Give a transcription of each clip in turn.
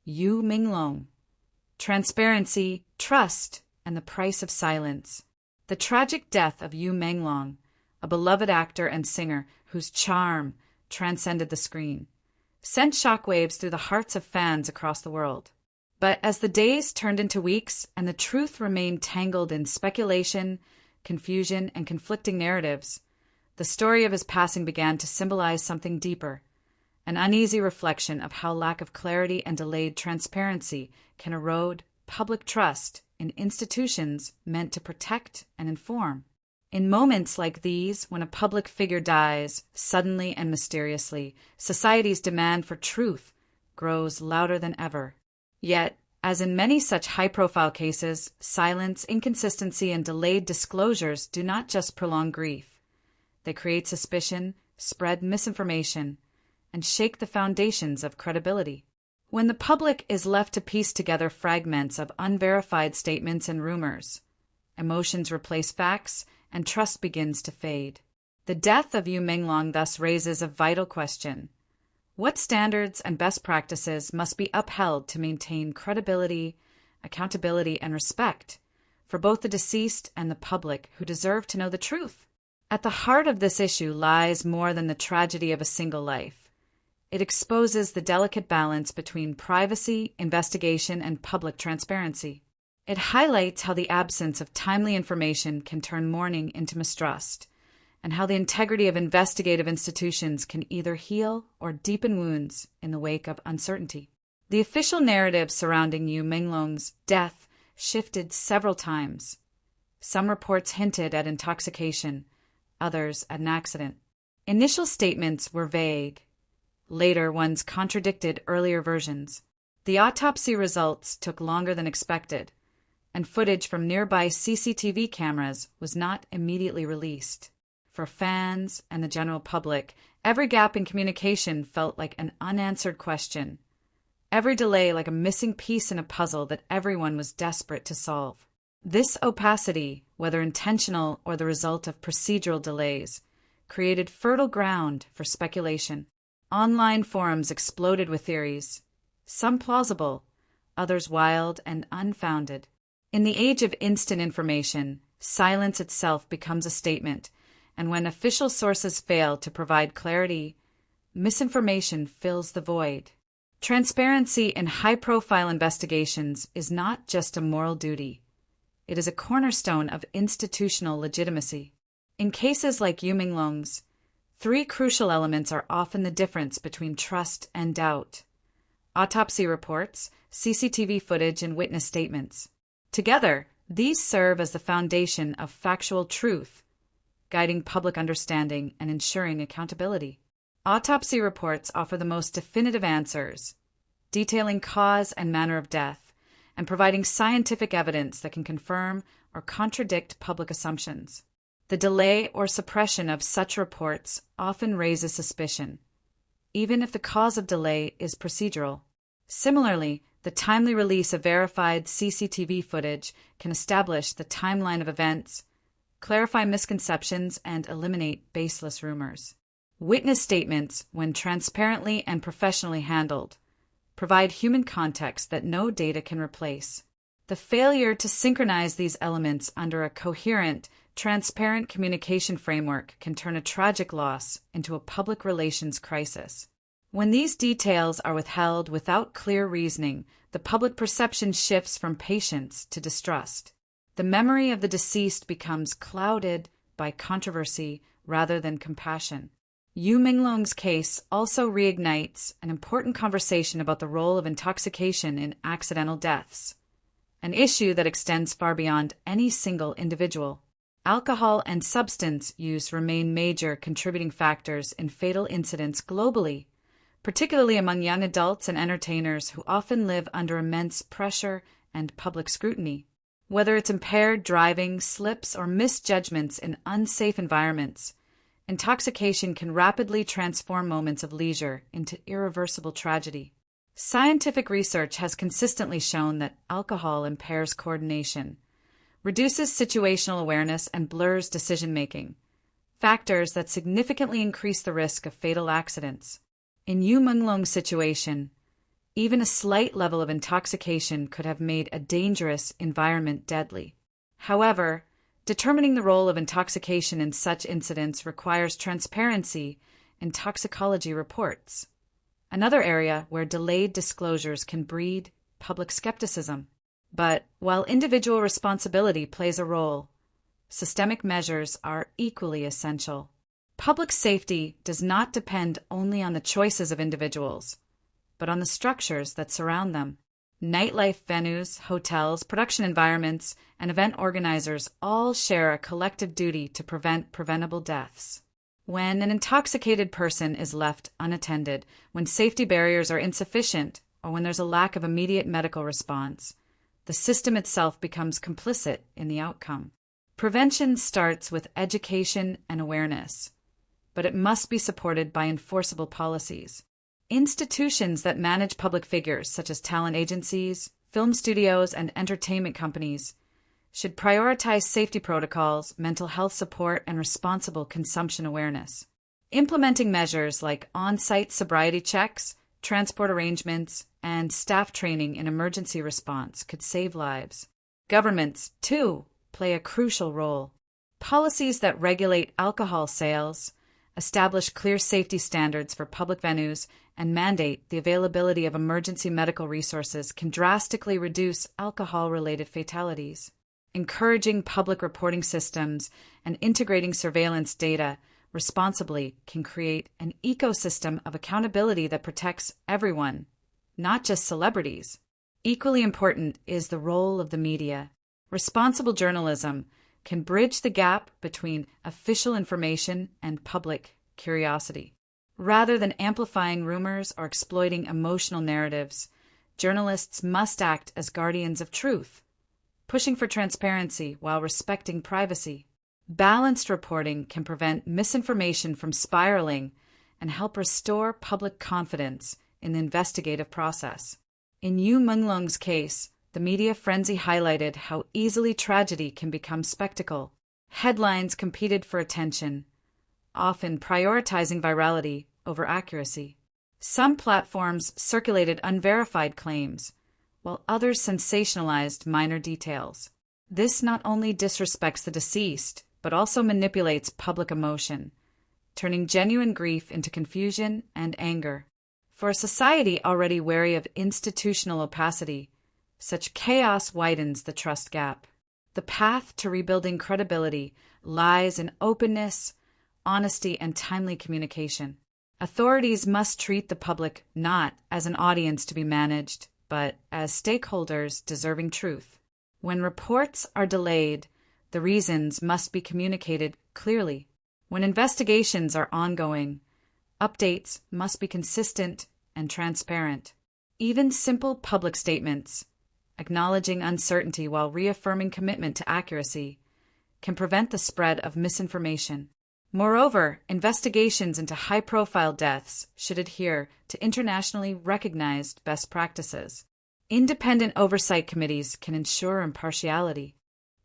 Yu Minglong. Transparency, Trust, and the Price of Silence. The tragic death of Yu Minglong, a beloved actor and singer whose charm transcended the screen, sent shockwaves through the hearts of fans across the world. But as the days turned into weeks and the truth remained tangled in speculation, confusion, and conflicting narratives, the story of his passing began to symbolize something deeper, an uneasy reflection of how lack of clarity and delayed transparency can erode public trust in institutions meant to protect and inform. In moments like these, when a public figure dies, suddenly and mysteriously, society's demand for truth grows louder than ever. Yet, as in many such high-profile cases, silence, inconsistency, and delayed disclosures do not just prolong grief. They create suspicion, spread misinformation, and shake the foundations of credibility. When the public is left to piece together fragments of unverified statements and rumors, emotions replace facts, and trust begins to fade. The death of Yu Minglong thus raises a vital question. What standards and best practices must be upheld to maintain credibility, accountability, and respect for both the deceased and the public who deserve to know the truth? At the heart of this issue lies more than the tragedy of a single life. It exposes the delicate balance between privacy, investigation, and public transparency. It highlights how the absence of timely information can turn mourning into mistrust, and how the integrity of investigative institutions can either heal or deepen wounds in the wake of uncertainty. The official narrative surrounding Yu Minglong's death shifted several times. Some reports hinted at intoxication, others at an accident. Initial statements were vague. Later ones contradicted earlier versions. The autopsy results took longer than expected, and footage from nearby CCTV cameras was not immediately released. For fans and the general public, every gap in communication felt like an unanswered question. Every delay like a missing piece in a puzzle that everyone was desperate to solve. This opacity, whether intentional or the result of procedural delays, created fertile ground for speculation. Online forums exploded with theories, some plausible, others wild and unfounded. In the age of instant information, silence itself becomes a statement, and when official sources fail to provide clarity, misinformation fills the void. Transparency in high-profile investigations is not just a moral duty. It is a cornerstone of institutional legitimacy. In cases like Yu Minglong's, three crucial elements are often the difference between trust and doubt: autopsy reports, CCTV footage, and witness statements. Together, these serve as the foundation of factual truth, guiding public understanding and ensuring accountability. Autopsy reports offer the most definitive answers, detailing cause and manner of death, and providing scientific evidence that can confirm or contradict public assumptions. The delay or suppression of such reports often raises suspicion, even if the cause of delay is procedural. Similarly, the timely release of verified CCTV footage can establish the timeline of events, clarify misconceptions, and eliminate baseless rumors. Witness statements, when transparently and professionally handled, provide human context that no data can replace. The failure to synchronize these elements under a coherent, transparent communication framework can turn a tragic loss into a public relations crisis. When these details are withheld without clear reasoning, the public perception shifts from patience to distrust. The memory of the deceased becomes clouded by controversy rather than compassion. Yu Minglong's case also reignites an important conversation about the role of intoxication in accidental deaths, an issue that extends far beyond any single individual. Alcohol and substance use remain major contributing factors in fatal incidents globally, particularly among young adults and entertainers who often live under immense pressure and public scrutiny. Whether it's impaired driving, slips, or misjudgments in unsafe environments, intoxication can rapidly transform moments of leisure into irreversible tragedy. Scientific research has consistently shown that alcohol impairs coordination, reduces situational awareness, and blurs decision-making, factors that significantly increase the risk of fatal accidents. In Yu Minglong's situation, Even a slight level of intoxication could have made a dangerous environment deadly. However, determining the role of intoxication in such incidents requires transparency in toxicology reports, another area where delayed disclosures can breed public skepticism. But while individual responsibility plays a role, systemic measures are equally essential. Public safety does not depend only on the choices of individuals, but on the structures that surround them. Nightlife venues, hotels, production environments, and event organizers all share a collective duty to prevent preventable deaths. When an intoxicated person is left unattended, when safety barriers are insufficient, or when there's a lack of immediate medical response, the system itself becomes complicit in the outcome. Prevention starts with education and awareness, but it must be supported by enforceable policies. Institutions that manage public figures, such as talent agencies, film studios, and entertainment companies, should prioritize safety protocols, mental health support, and responsible consumption awareness. Implementing measures like on-site sobriety checks, transport arrangements, and staff training in emergency response could save lives. Governments, too, play a crucial role. Policies that regulate alcohol sales, establish clear safety standards for public venues, and mandate the availability of emergency medical resources can drastically reduce alcohol-related fatalities. Encouraging public reporting systems and integrating surveillance data responsibly can create an ecosystem of accountability that protects everyone, not just celebrities. Equally important is the role of the media. Responsible journalism can bridge the gap between official information and public curiosity. Rather than amplifying rumors or exploiting emotional narratives, journalists must act as guardians of truth, pushing for transparency while respecting privacy. Balanced reporting can prevent misinformation from spiraling and help restore public confidence in the investigative process. In MENGLONG'S case, the media frenzy highlighted how easily tragedy can become spectacle. Headlines competed for attention, often prioritizing virality over accuracy. Some platforms circulated unverified claims, while others sensationalized minor details. This not only disrespects the deceased, but also manipulates public emotion, turning genuine grief into confusion and anger. For a society already wary of institutional opacity, such chaos widens the trust gap. The path to rebuilding credibility lies in openness, honesty, and timely communication. Authorities must treat the public not as an audience to be managed, but as stakeholders deserving truth. When reports are delayed, the reasons must be communicated clearly. When investigations are ongoing, updates must be consistent and transparent. Even simple public statements, acknowledging uncertainty while reaffirming commitment to accuracy, can prevent the spread of misinformation. Moreover, investigations into high-profile deaths should adhere to internationally recognized best practices. Independent oversight committees can ensure impartiality.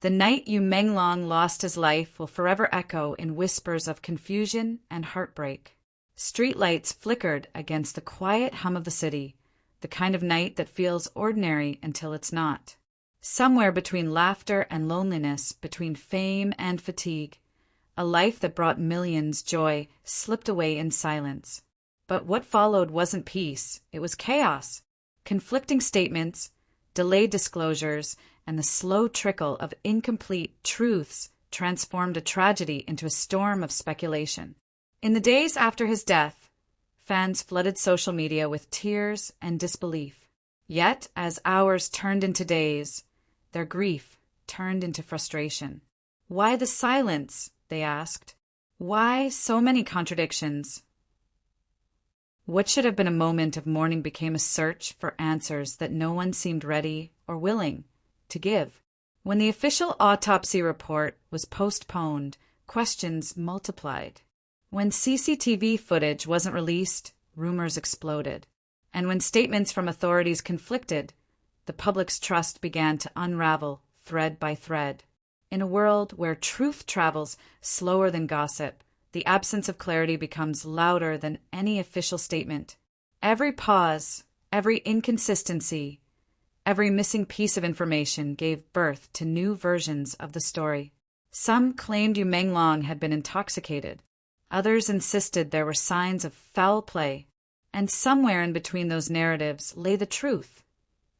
The night Menglong lost his life will forever echo in whispers of confusion and heartbreak. Streetlights flickered against the quiet hum of the city, the kind of night that feels ordinary until it's not. Somewhere between laughter and loneliness, between fame and fatigue, a life that brought millions joy slipped away in silence. But what followed wasn't peace, it was chaos. Conflicting statements, delayed disclosures, and the slow trickle of incomplete truths transformed a tragedy into a storm of speculation. In the days after his death, fans flooded social media with tears and disbelief. Yet, as hours turned into days, their grief turned into frustration. Why the silence? They asked. Why so many contradictions? What should have been a moment of mourning became a search for answers that no one seemed ready or willing to give. When the official autopsy report was postponed, questions multiplied. When CCTV footage wasn't released, rumors exploded. And when statements from authorities conflicted, the public's trust began to unravel thread by thread. In a world where truth travels slower than gossip, the absence of clarity becomes louder than any official statement. Every pause, Every inconsistency, every missing piece of information gave birth to new versions of the story. Some claimed Yu Menglong had been intoxicated. Others insisted there were signs of foul play. And somewhere in between those narratives lay the truth.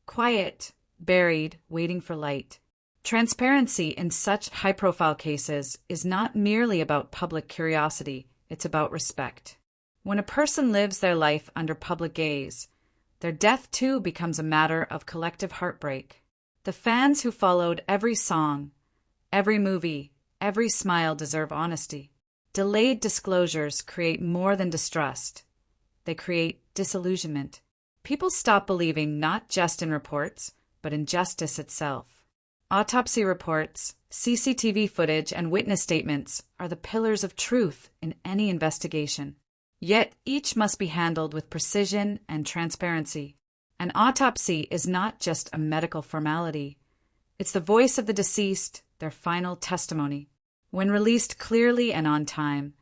Quiet, buried, waiting for light. Transparency in such high-profile cases is not merely about public curiosity, it's about respect. When a person lives their life under public gaze, their death too becomes a matter of collective heartbreak. The fans who followed every song, every movie, every smile deserve honesty. Delayed disclosures create more than distrust. They create disillusionment. People stop believing not just in reports, but in justice itself. Autopsy reports, CCTV footage, and witness statements are the pillars of truth in any investigation. Yet each must be handled with precision and transparency. An autopsy is not just a medical formality. It's the voice of the deceased, their final testimony. When released clearly and on time,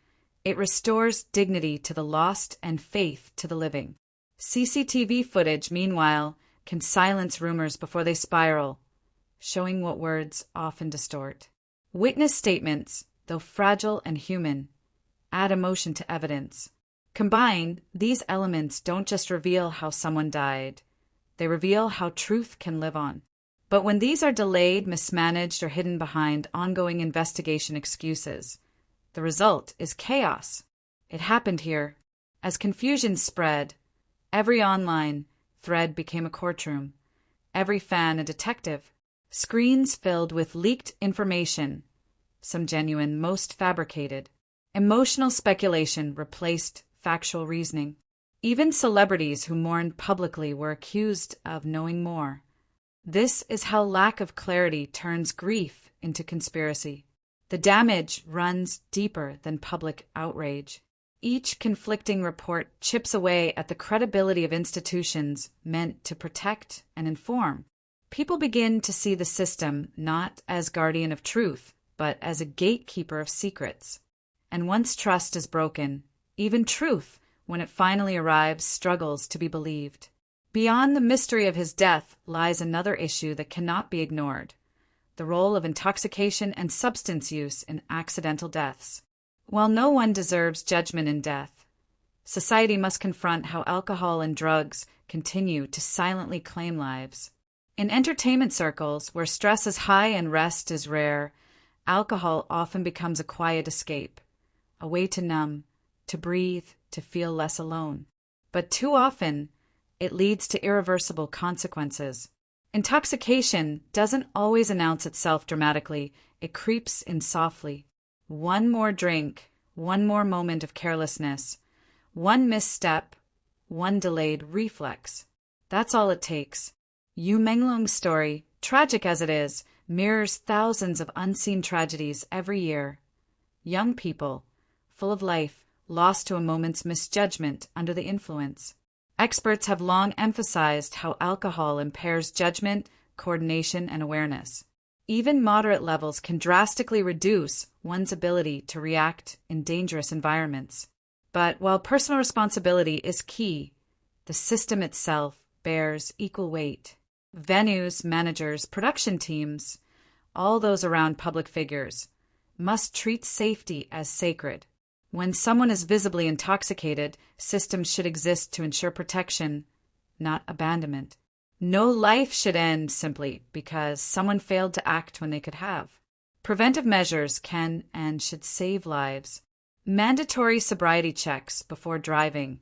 it restores dignity to the lost and faith to the living. CCTV footage, meanwhile, can silence rumors before they spiral, showing what words often distort. Witness statements, though fragile and human, add emotion to evidence. Combined, these elements don't just reveal how someone died, they reveal how truth can live on. But when these are delayed, mismanaged, or hidden behind ongoing investigation excuses, the result is chaos. It happened here. As confusion spread, every online thread became a courtroom, every fan a detective. Screens filled with leaked information, some genuine, most fabricated. Emotional speculation replaced factual reasoning. Even celebrities who mourned publicly were accused of knowing more. This is how lack of clarity turns grief into conspiracy. The damage runs deeper than public outrage. Each conflicting report chips away at the credibility of institutions meant to protect and inform. People begin to see the system not as guardian of truth, but as a gatekeeper of secrets. And once trust is broken, even truth, when it finally arrives, struggles to be believed. Beyond the mystery of his death lies another issue that cannot be ignored: the role of intoxication and substance use in accidental deaths. While no one deserves judgment in death, society must confront how alcohol and drugs continue to silently claim lives. In entertainment circles, where stress is high and rest is rare, alcohol often becomes a quiet escape, a way to numb, to breathe, to feel less alone. But too often, it leads to irreversible consequences. Intoxication doesn't always announce itself dramatically, it creeps in softly. One more drink, one more moment of carelessness, one misstep, one delayed reflex. That's all it takes. Yu Menglong's story, tragic as it is, mirrors thousands of unseen tragedies every year. Young people, full of life, lost to a moment's misjudgment under the influence. Experts have long emphasized how alcohol impairs judgment, coordination, and awareness. Even moderate levels can drastically reduce one's ability to react in dangerous environments. But while personal responsibility is key, the system itself bears equal weight. Venues, managers, production teams, all those around public figures, must treat safety as sacred. When someone is visibly intoxicated, systems should exist to ensure protection, not abandonment. No life should end simply because someone failed to act when they could have. Preventive measures can and should save lives. Mandatory sobriety checks before driving,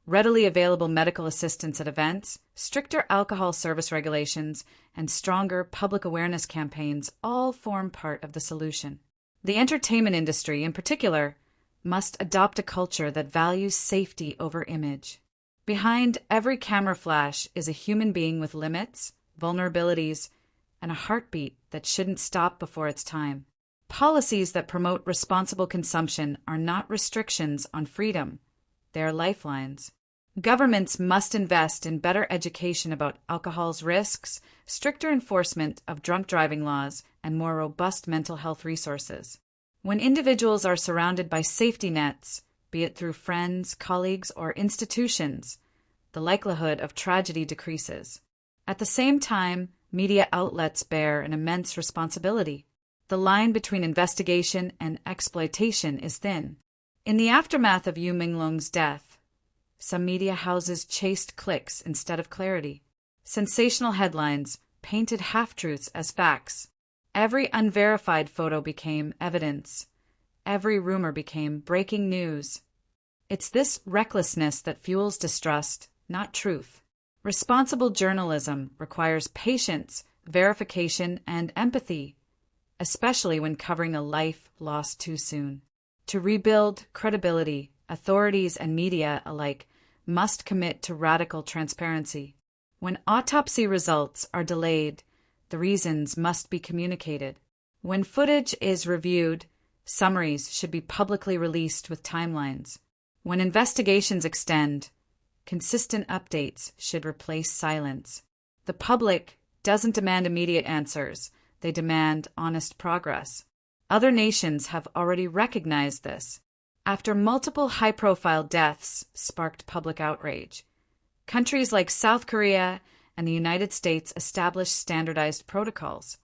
readily available medical assistance at events, stricter alcohol service regulations, and stronger public awareness campaigns all form part of the solution. The entertainment industry, in particular, must adopt a culture that values safety over image. Behind every camera flash is a human being with limits, vulnerabilities, and a heartbeat that shouldn't stop before its time. Policies that promote responsible consumption are not restrictions on freedom, they are lifelines. Governments must invest in better education about alcohol's risks, stricter enforcement of drunk driving laws, and more robust mental health resources. When individuals are surrounded by safety nets, be it through friends, colleagues, or institutions, the likelihood of tragedy decreases. At the same time, media outlets bear an immense responsibility. The line between investigation and exploitation is thin. In the aftermath of Yu Menglong's death, some media houses chased clicks instead of clarity. Sensational headlines painted half-truths as facts. Every unverified photo became evidence. Every rumor became breaking news. It's this recklessness that fuels distrust, not truth. Responsible journalism requires patience, verification, and empathy, especially when covering a life lost too soon. To rebuild credibility, authorities and media alike must commit to radical transparency. When autopsy results are delayed, the reasons must be communicated. When footage is reviewed, summaries should be publicly released with timelines. When investigations extend, consistent updates should replace silence. The public doesn't demand immediate answers, they demand honest progress. Other nations have already recognized this. After multiple high-profile deaths sparked public outrage, countries like South Korea and the United States established standardized protocols.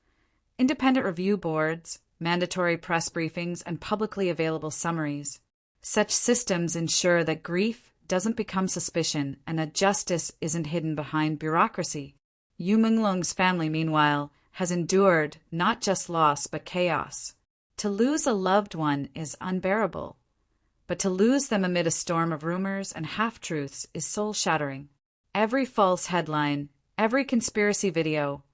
Independent review boards, mandatory press briefings, and publicly available summaries. Such systems ensure that grief doesn't become suspicion and that justice isn't hidden behind bureaucracy. Yu Menglong's family, meanwhile, has endured not just loss but chaos. To lose a loved one is unbearable, but to lose them amid a storm of rumors and half-truths is soul-shattering. Every false headline, every conspiracy video,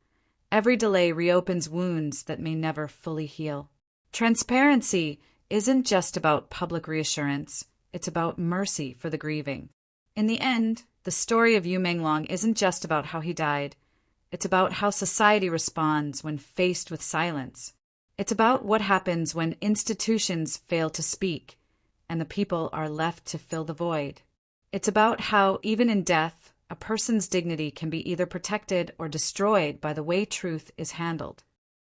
every delay reopens wounds that may never fully heal. Transparency isn't just about public reassurance, it's about mercy for the grieving. In the end, the story of Yu Menglong isn't just about how he died. It's about how society responds when faced with silence. It's about what happens when institutions fail to speak and the people are left to fill the void. It's about how, even in death, a person's dignity can be either protected or destroyed by the way truth is handled.